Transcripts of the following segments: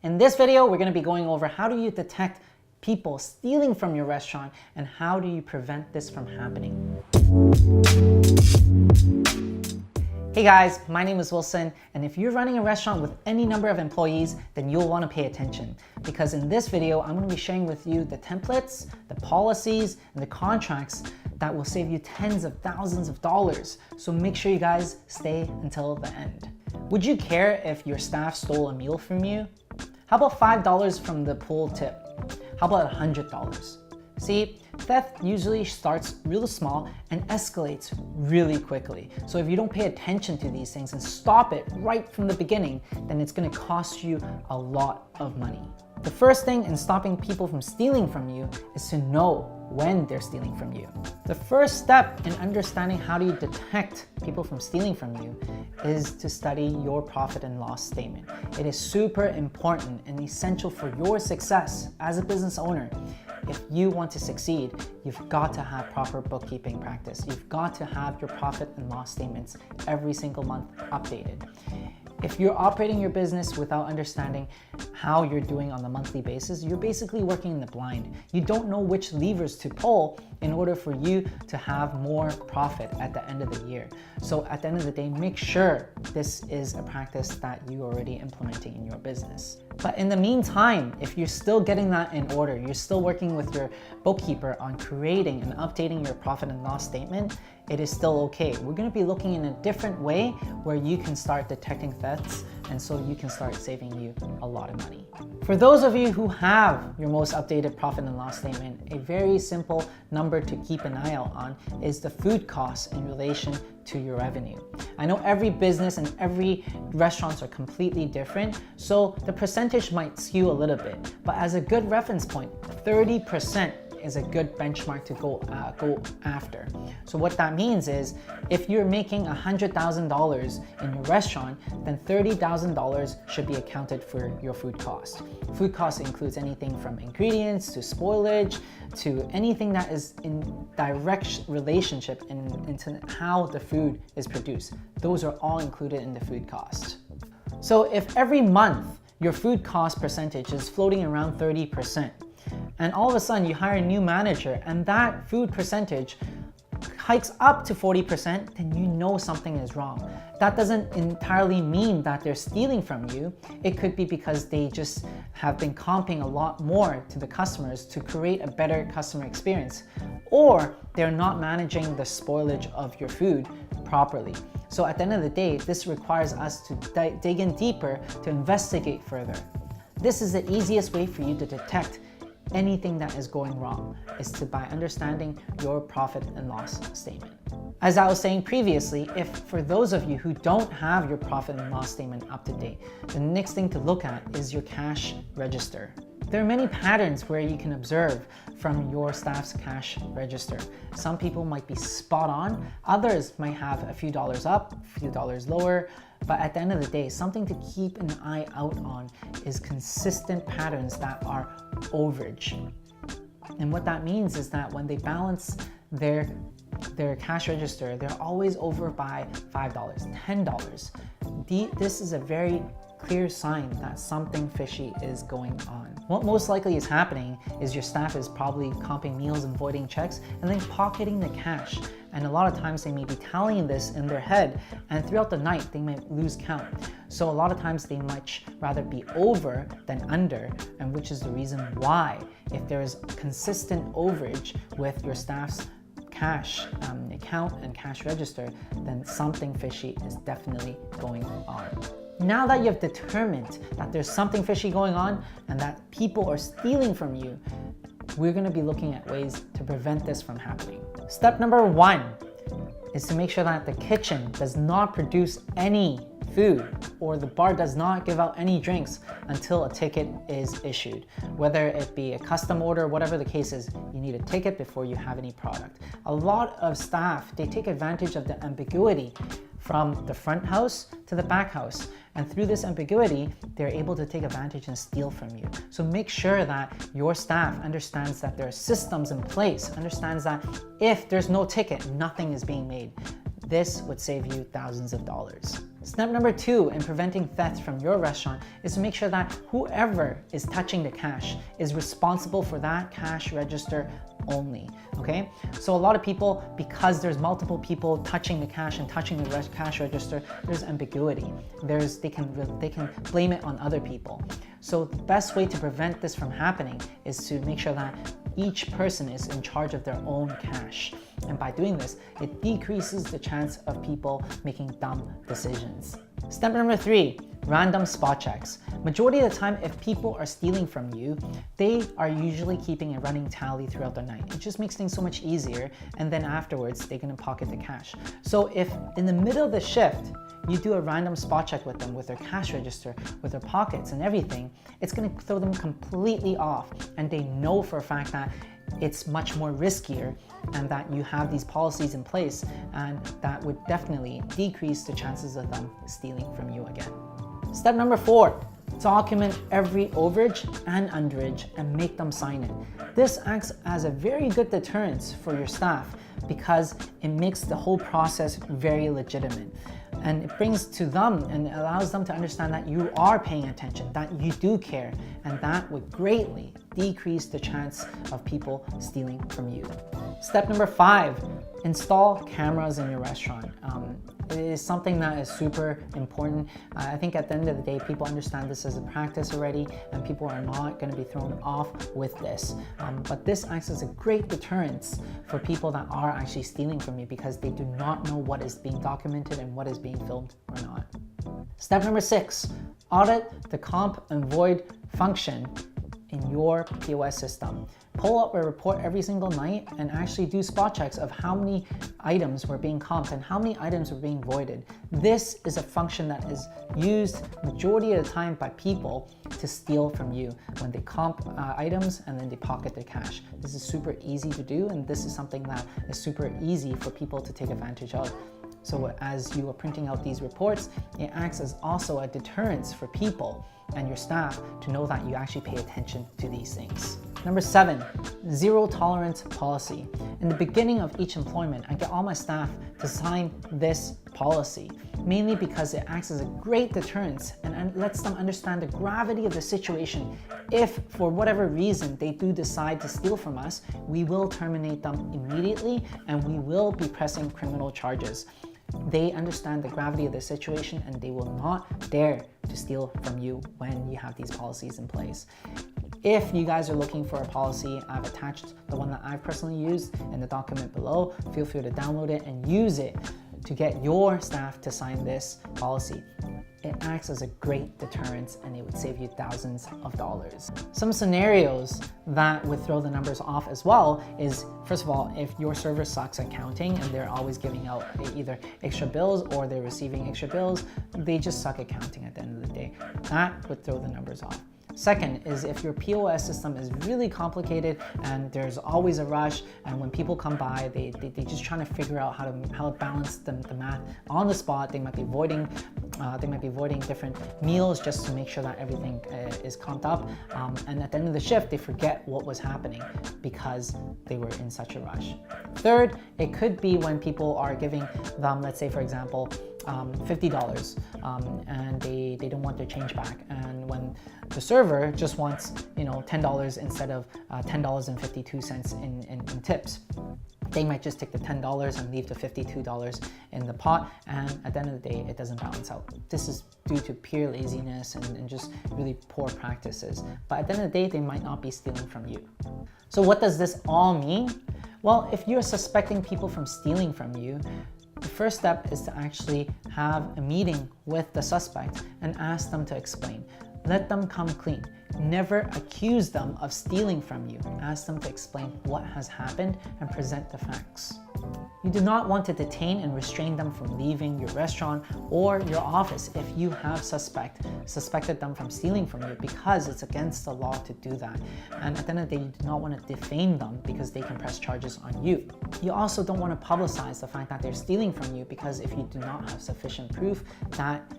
In this video, we're going to be going over how do you detect people stealing from your restaurant and how do you prevent this from happening. Hey guys, my name is Wilson, and if you're running a restaurant with any number of employees, then you'll want to pay attention, because in this video, I'm going to be sharing with you the templates, the policies, and the contracts that will save you tens of thousands of dollars. So make sure you guys stay until the end. Would you care if your staff stole a meal from you? How about $5 from the pool tip? How about $100? See, theft usually starts really small and escalates really quickly. So if you don't pay attention to these things and stop it right from the beginning, then it's going to cost you a lot of money. The first thing in stopping people from stealing from you is to know when they're stealing from you. The first step in understanding how do you detect people from stealing from you is to study your profit and loss statement. It is super important and essential for your success as a business owner. If you want to succeed, you've got to have proper bookkeeping practice. You've got to have your profit and loss statements every single month updated. If you're operating your business without understanding how you're doing on a monthly basis, you're basically working in the blind. You don't know which levers to pull in order for you to have more profit at the end of the year. So at the end of the day, make sure this is a practice that you're already implementing in your business. But in the meantime, if you're still getting that in order, you're still working with your bookkeeper on creating and updating your profit and loss statement, it is still okay. We're going to be looking in a different way where you can start detecting thefts, and so you can start saving you a lot of money. For those of you who have your most updated profit and loss statement, a very simple number to keep an eye out on is the food costs in relation to your revenue. I know every business and every restaurants are completely different, so the percentage might skew a little bit, but as a good reference point, 30% is a good benchmark to go after. So what that means is if you're making $100,000 in your restaurant, then $30,000 should be accounted for your food cost. Food cost includes anything from ingredients to spoilage to anything that is in direct relationship into how the food is produced. Those are all included in the food cost. So if every month your food cost percentage is floating around 30%, and all of a sudden you hire a new manager and that food percentage hikes up to 40%, then you know something is wrong. That doesn't entirely mean that they're stealing from you. It could be because they just have been comping a lot more to the customers to create a better customer experience, or they're not managing the spoilage of your food properly. So at the end of the day, this requires us to dig in deeper to investigate further. This is the easiest way for you to detect anything that is going wrong, is by understanding your profit and loss statement. As I was saying previously, if for those of you who don't have your profit and loss statement up to date, the next thing to look at is your cash register. There are many patterns where you can observe from your staff's cash register. Some people might be spot on, others might have a few dollars up, a few dollars lower, but at the end of the day, something to keep an eye out on is consistent patterns that are overage. And what that means is that when they balance their cash register, they're always over by $5, $10. This is a very clear sign that something fishy is going on. What most likely is happening is your staff is probably comping meals and voiding checks and then pocketing the cash. And a lot of times they may be tallying this in their head, and throughout the night they might lose count. So a lot of times they much rather be over than under, and which is the reason why if there is consistent overage with your staff's cash account and cash register, then something fishy is definitely going on. Now that you have determined that there's something fishy going on and that people are stealing from you, we're going to be looking at ways to prevent this from happening. Step number 1 is to make sure that the kitchen does not produce any food or the bar does not give out any drinks until a ticket is issued. Whether it be a custom order, whatever the case is, you need a ticket before you have any product. A lot of staff, they take advantage of the ambiguity from the front house to the back house. And through this ambiguity, they're able to take advantage and steal from you. So make sure that your staff understands that there are systems in place, understands that if there's no ticket, nothing is being made. This would save you thousands of dollars. Step number 2 in preventing theft from your restaurant is to make sure that whoever is touching the cash is responsible for that cash register only, okay? So a lot of people, because there's multiple people touching the cash and touching the cash register, there's ambiguity. They can blame it on other people. So the best way to prevent this from happening is to make sure that each person is in charge of their own cash. And by doing this, it decreases the chance of people making dumb decisions. Step number 3, random spot checks. Majority of the time, if people are stealing from you, they are usually keeping a running tally throughout the night. It just makes things so much easier, and then afterwards, they're gonna pocket the cash. So if in the middle of the shift, you do a random spot check with them, with their cash register, with their pockets and everything, it's gonna throw them completely off, and they know for a fact that it's much more riskier and that you have these policies in place, and that would definitely decrease the chances of them stealing from you again. Step number 4, document every overage and underage and make them sign it. This acts as a very good deterrence for your staff because it makes the whole process very legitimate. And it brings to them and allows them to understand that you are paying attention, that you do care, and that would greatly decrease the chance of people stealing from you. Step number 5, install cameras in your restaurant. It is something that is super important. I think at the end of the day, people understand this as a practice already, and people are not going to be thrown off with this. But this acts as a great deterrence for people that are actually stealing from you because they do not know what is being documented and what is being filmed or not. Step number 6, audit the comp and void function in your POS system. Pull up a report every single night and actually do spot checks of how many items were being comped and how many items were being voided. This is a function that is used majority of the time by people to steal from you when they comp items and then they pocket their cash. This is super easy to do, and this is something that is super easy for people to take advantage of. So as you are printing out these reports, it acts as also a deterrence for people and your staff to know that you actually pay attention to these things. Number 7, zero tolerance policy. In the beginning of each employment, I get all my staff to sign this policy, mainly because it acts as a great deterrence and lets them understand the gravity of the situation. If for whatever reason they do decide to steal from us, we will terminate them immediately and we will be pressing criminal charges. They understand the gravity of the situation and they will not dare to steal from you when you have these policies in place. If you guys are looking for a policy, I've attached the one that I've personally used in the document below. Feel free to download it and use it to get your staff to sign this policy. It acts as a great deterrence and it would save you thousands of dollars. Some scenarios that would throw the numbers off as well is, first of all, if your server sucks at counting and they're always giving out either extra bills or they're receiving extra bills, they just suck at counting at the end of the day. That would throw the numbers off. Second is if your POS system is really complicated and there's always a rush, and when people come by, they just trying to figure out how to balance the math on the spot. They might be voiding different meals just to make sure that everything is comped up. And at the end of the shift, they forget what was happening because they were in such a rush. Third, it could be when people are giving them, let's say for example, $50 and they don't want their change back, and when the server just wants $10 instead of $10.52 in tips, they might just take the $10 and leave the $52 in the pot, and at the end of the day it doesn't balance out. This is due to pure laziness and just really poor practices, but at the end of the day they might not be stealing from you. So what does this all mean? Well, if you're suspecting people from stealing from you, the first step is to actually have a meeting with the suspect and ask them to explain. Let them come clean. Never accuse them of stealing from you. Ask them to explain what has happened and present the facts. You do not want to detain and restrain them from leaving your restaurant or your office if you have suspected them from stealing from you, because it's against the law to do that. And at the end of the day, you do not want to defame them because they can press charges on you. You also don't want to publicize the fact that they're stealing from you, because if you do not have sufficient proof, that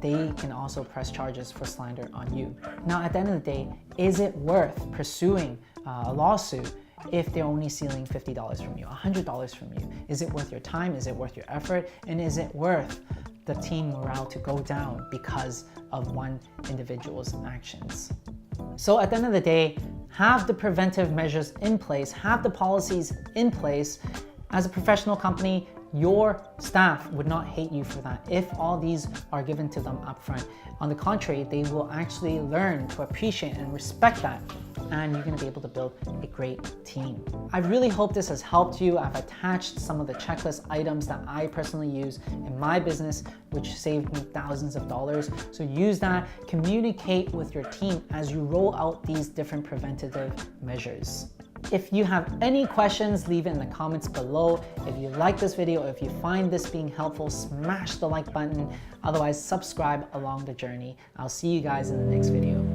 they can also press charges for slander on you. Now, at the end of the day, is it worth pursuing a lawsuit if they're only stealing $50 from you, $100 from you? Is it worth your time? Is it worth your effort? And is it worth the team morale to go down because of one individual's actions. So at the end of the day, have the preventive measures in place, have the policies in place. As a professional company, your staff would not hate you for that if all these are given to them upfront. On the contrary, they will actually learn to appreciate and respect that, and you're going to be able to build a great team. I really hope this has helped you. I've attached some of the checklist items that I personally use in my business, which saved me thousands of dollars. So use that, communicate with your team as you roll out these different preventative measures. If you have any questions, leave it in the comments below. If you like this video, if you find this being helpful, smash the like button. Otherwise, subscribe along the journey. I'll see you guys in the next video.